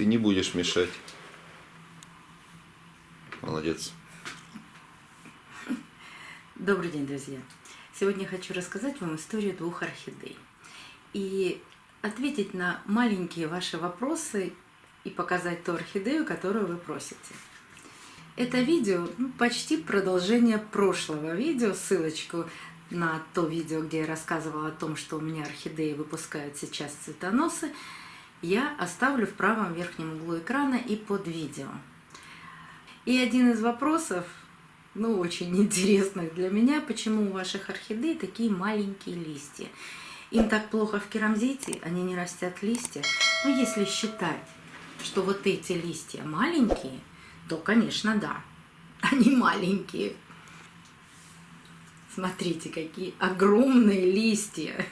Ты не будешь мешать. Молодец. Добрый день, друзья! Сегодня я хочу рассказать вам историю двух орхидей и ответить на маленькие ваши вопросы и показать ту орхидею, которую вы просите. Это видео почти продолжение прошлого видео, ссылочку на то видео, где я рассказывала о том, что у меня орхидеи выпускают сейчас цветоносы, я оставлю в правом верхнем углу экрана и под видео. И один из вопросов, очень интересных для меня, почему у ваших орхидей такие маленькие листья. Им так плохо в керамзите, они не растят листья. Но если считать, что вот эти листья маленькие, то, конечно, да, они маленькие. Смотрите, какие огромные листья.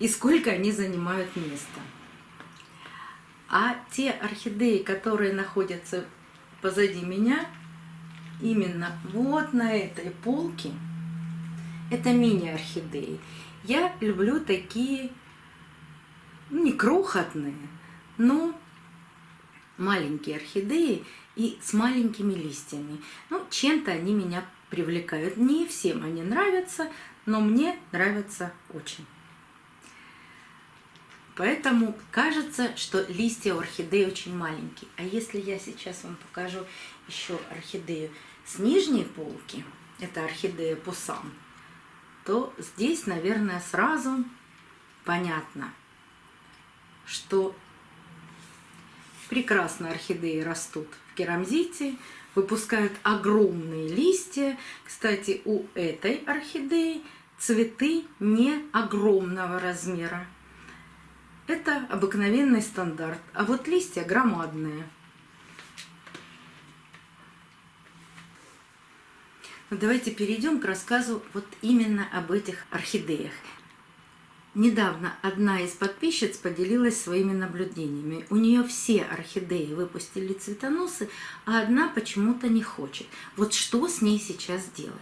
И сколько они занимают места. А те орхидеи, которые находятся позади меня, именно вот на этой полке, это мини-орхидеи. Я люблю такие, не крохотные, но маленькие орхидеи и с маленькими листьями. Чем-то они меня привлекают. Не всем они нравятся, но мне нравятся очень. Поэтому кажется, что листья у орхидеи очень маленькие. А если я сейчас вам покажу еще орхидею с нижней полки, это орхидея Пусан, то здесь, наверное, сразу понятно, что прекрасно орхидеи растут в керамзите, выпускают огромные листья. Кстати, у этой орхидеи цветы не огромного размера. Это обыкновенный стандарт, а вот листья громадные. Давайте перейдем к рассказу вот именно об этих орхидеях. Недавно одна из подписчиц поделилась своими наблюдениями. У нее все орхидеи выпустили цветоносы, а одна почему-то не хочет. Вот что с ней сейчас делать?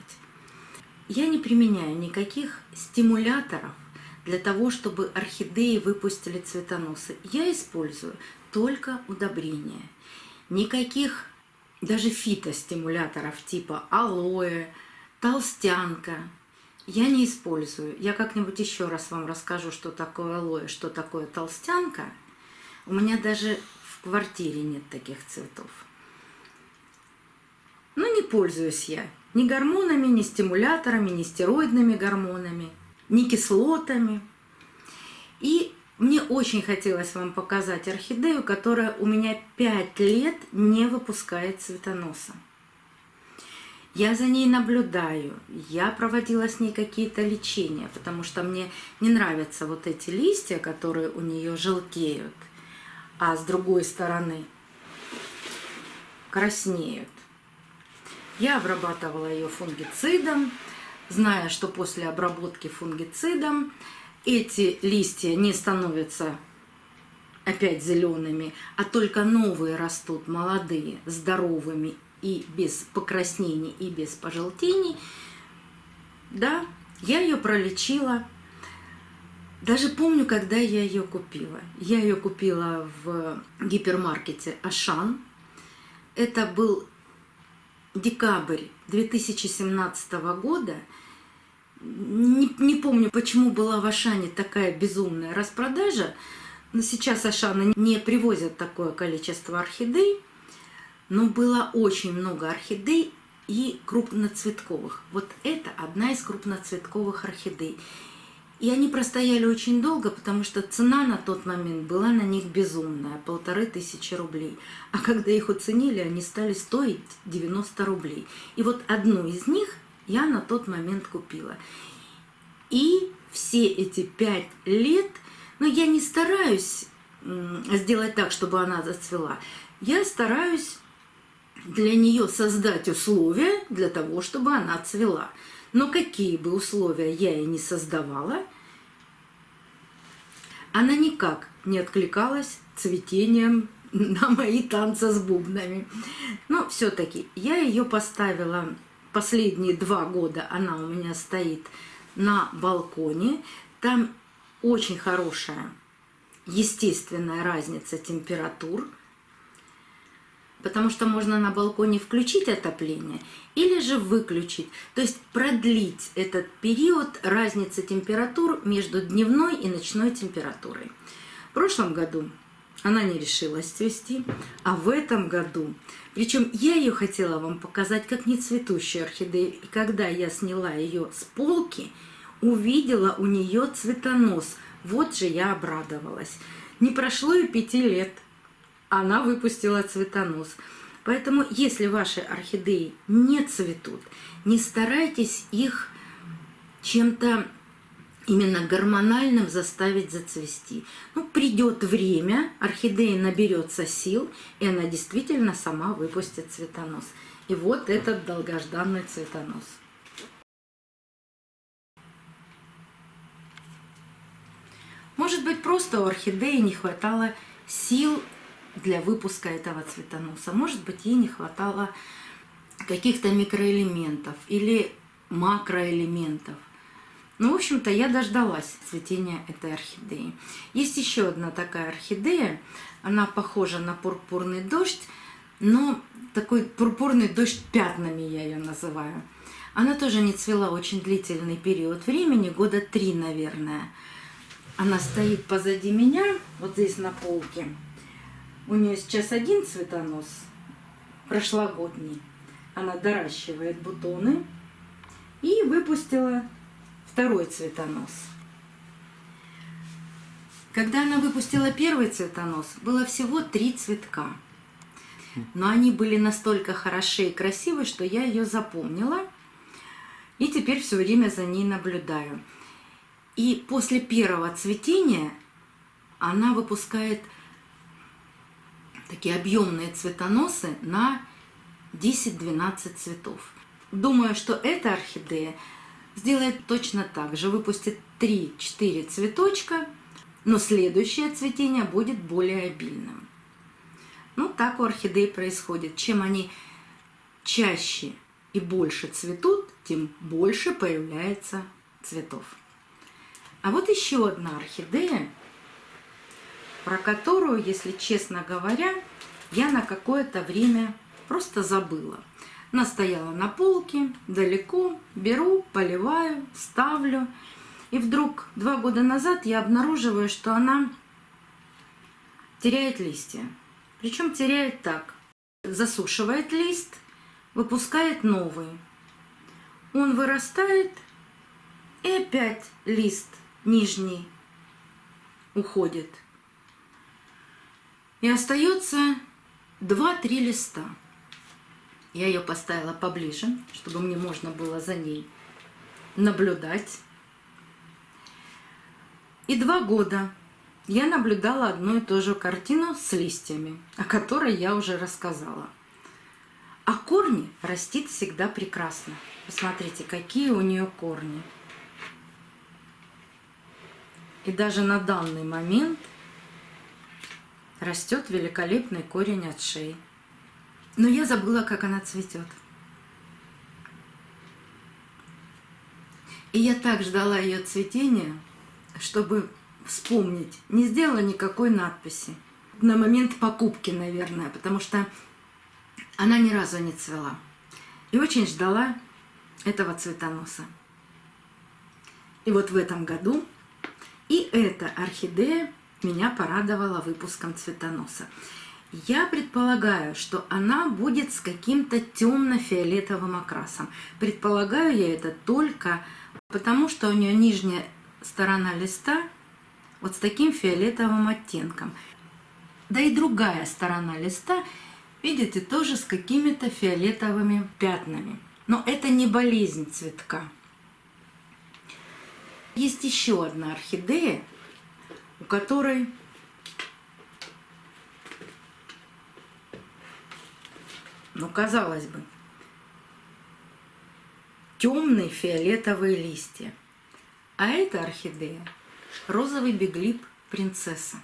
Я не применяю никаких стимуляторов для того, чтобы орхидеи выпустили цветоносы. Я использую только удобрения. Никаких даже фитостимуляторов типа алоэ, толстянка я не использую. Я как-нибудь еще раз вам расскажу, что такое алоэ, что такое толстянка. У меня даже в квартире нет таких цветов. Но не пользуюсь я ни гормонами, ни стимуляторами, ни стероидными гормонами, ни кислотами. И мне очень хотелось вам показать орхидею, которая у меня 5 лет не выпускает цветоноса. Я за ней наблюдаю, я проводила с ней какие-то лечения, потому что мне не нравятся вот эти листья, которые у нее желтеют, а с другой стороны краснеют. Я обрабатывала ее фунгицидом, зная, что после обработки фунгицидом эти листья не становятся опять зелеными, а только новые растут, молодые, здоровыми и без покраснений, и без пожелтений. Да, я ее пролечила. Даже помню, когда я ее купила. Я ее купила в гипермаркете Ашан. Это был декабрь 2017 года. Не помню, почему была в Ашане такая безумная распродажа. Но сейчас Ашаны не привозят такое количество орхидей. Но было очень много орхидей и крупноцветковых. Вот это одна из крупноцветковых орхидей. И они простояли очень долго, потому что цена на тот момент была на них безумная, 1500 рублей. А когда их оценили, они стали стоить 90 рублей. И вот одну из них я на тот момент купила. И все эти 5 лет, я не стараюсь сделать так, чтобы она зацвела. Я стараюсь для нее создать условия для того, чтобы она цвела. Но какие бы условия я и не создавала, она никак не откликалась цветением на мои танцы с бубнами. Но все-таки я ее поставила последние 2 года, она у меня стоит на балконе. Там очень хорошая естественная разница температур, потому что можно на балконе включить отопление или же выключить, то есть продлить этот период разницы температур между дневной и ночной температурой. В прошлом году она не решилась цвести, а в этом году, причем я ее хотела вам показать как нецветущую орхидею, и когда я сняла ее с полки, увидела у нее цветонос. Вот же я обрадовалась. Не прошло и 5 лет, она выпустила цветонос. Поэтому, если ваши орхидеи не цветут, не старайтесь их чем-то именно гормональным заставить зацвести. Ну, придет время, орхидея наберется сил, и она действительно сама выпустит цветонос. И вот этот долгожданный цветонос. Может быть, просто у орхидеи не хватало сил для выпуска этого цветоноса. Может быть, ей не хватало каких-то микроэлементов или макроэлементов. Ну, в общем-то, я дождалась цветения этой орхидеи. Есть еще одна такая орхидея. Она похожа на пурпурный дождь, но такой пурпурный дождь пятнами я ее называю. Она тоже не цвела очень длительный период времени, года 3, наверное. Она стоит позади меня, вот здесь на полке. У нее сейчас один цветонос, прошлогодний. Она доращивает бутоны и выпустила второй цветонос. Когда она выпустила первый цветонос, было всего 3 цветка. Но они были настолько хороши и красивы, что я ее запомнила. И теперь все время за ней наблюдаю. И после первого цветения она выпускает такие объемные цветоносы на 10-12 цветов. Думаю, что эта орхидея сделает точно так же. Выпустит 3-4 цветочка, но следующее цветение будет более обильным. Ну, так у орхидей происходит. Чем они чаще и больше цветут, тем больше появляется цветов. А вот еще одна орхидея, про которую, если честно говоря, я на какое-то время просто забыла. Она стояла на полке, далеко, беру, поливаю, ставлю. И вдруг 2 года назад я обнаруживаю, что она теряет листья. Причем теряет так. Засушивает лист, выпускает новый. Он вырастает, и опять лист нижний уходит. И остается 2-3 листа. Я ее поставила поближе, чтобы мне можно было за ней наблюдать. И 2 года я наблюдала одну и ту же картину с листьями, о которой я уже рассказала. А корни растит всегда прекрасно. Посмотрите, какие у нее корни. И даже на данный момент растет великолепный корень от шеи. Но я забыла, как она цветет. И я так ждала ее цветения, чтобы вспомнить. Не сделала никакой надписи. На момент покупки, наверное, потому что она ни разу не цвела. И очень ждала этого цветоноса. И вот в этом году и эта орхидея меня порадовала выпуском цветоноса. Я предполагаю, что она будет с каким-то темно-фиолетовым окрасом. Предполагаю я это только потому, что у нее нижняя сторона листа вот с таким фиолетовым оттенком. Да и другая сторона листа, видите, тоже с какими-то фиолетовыми пятнами. Но это не болезнь цветка. Есть еще одна орхидея, у которой казалось бы, темные фиолетовые листья. А эта орхидея розовый биглип принцесса.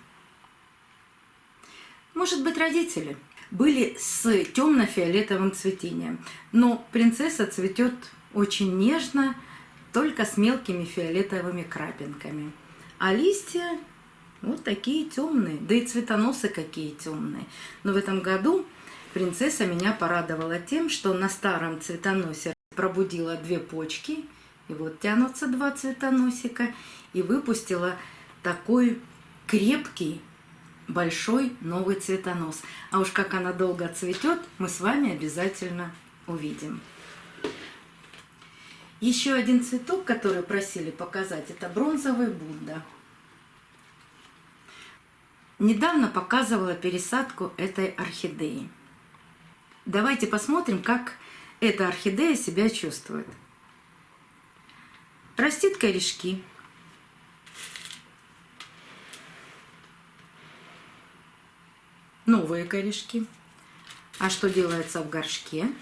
Может быть, родители были с темно-фиолетовым цветением, но принцесса цветет очень нежно, только с мелкими фиолетовыми крапинками. А листья Вот такие темные. Да и цветоносы какие темные. Но в этом году принцесса меня порадовала тем, что на старом цветоносе пробудила 2 почки. И вот тянутся 2 цветоносика. И выпустила такой крепкий, большой новый цветонос. А уж как она долго цветет, мы с вами обязательно увидим. Еще один цветок, который просили показать, это бронзовый Будда. Недавно показывала пересадку этой орхидеи. Давайте посмотрим, как эта орхидея себя чувствует. Растит корешки. Новые корешки. А что делается в горшке?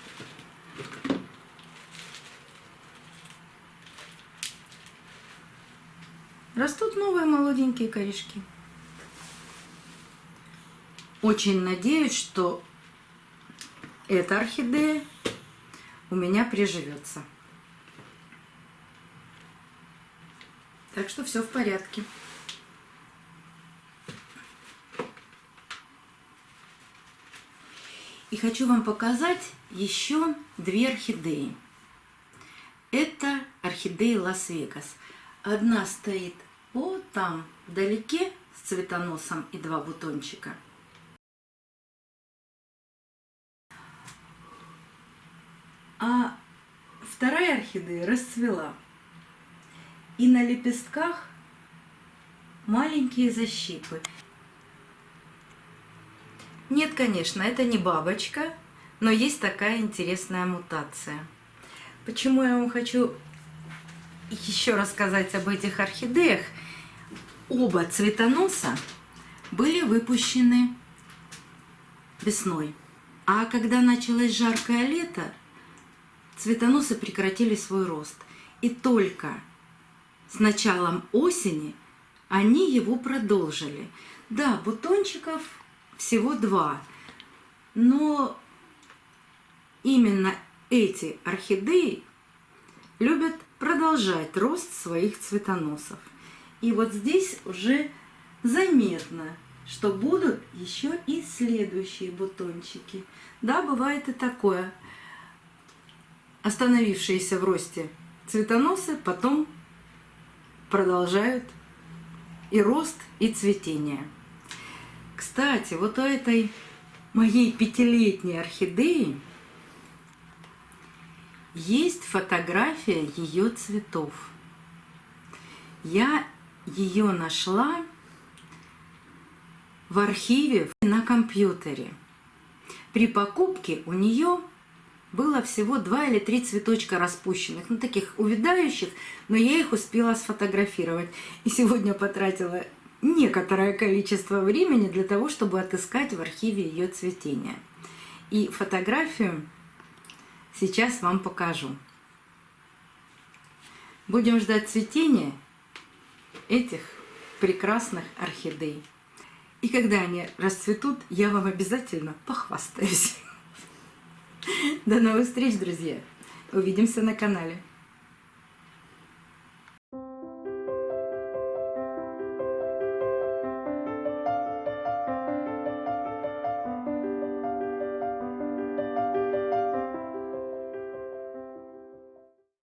Растут новые молоденькие корешки. Очень надеюсь, что эта орхидея у меня приживется. Так что все в порядке. И хочу вам показать еще 2 орхидеи. Это орхидеи Лас-Вегас. Одна стоит вот там, вдалеке, с цветоносом и 2 бутончика. А вторая орхидея расцвела. И на лепестках маленькие защипы. Нет, конечно, это не бабочка, но есть такая интересная мутация. Почему я вам хочу еще рассказать об этих орхидеях? Оба цветоноса были выпущены весной. А когда началось жаркое лето, цветоносы прекратили свой рост. И только с началом осени они его продолжили. Да, бутончиков всего 2. Но именно эти орхидеи любят продолжать рост своих цветоносов. И вот здесь уже заметно, что будут еще и следующие бутончики. Да, бывает и такое. Остановившиеся в росте цветоносы потом продолжают и рост, и цветение. Кстати, вот у этой моей 5-летней орхидеи есть фотография ее цветов. Я ее нашла в архиве на компьютере. При покупке у нее было всего 2 или 3 цветочка распущенных, ну таких увядающих, но я их успела сфотографировать. И сегодня потратила некоторое количество времени для того, чтобы отыскать в архиве ее цветения. И фотографию сейчас вам покажу. Будем ждать цветения этих прекрасных орхидей. И когда они расцветут, я вам обязательно похвастаюсь. До новых встреч, друзья! Увидимся на канале.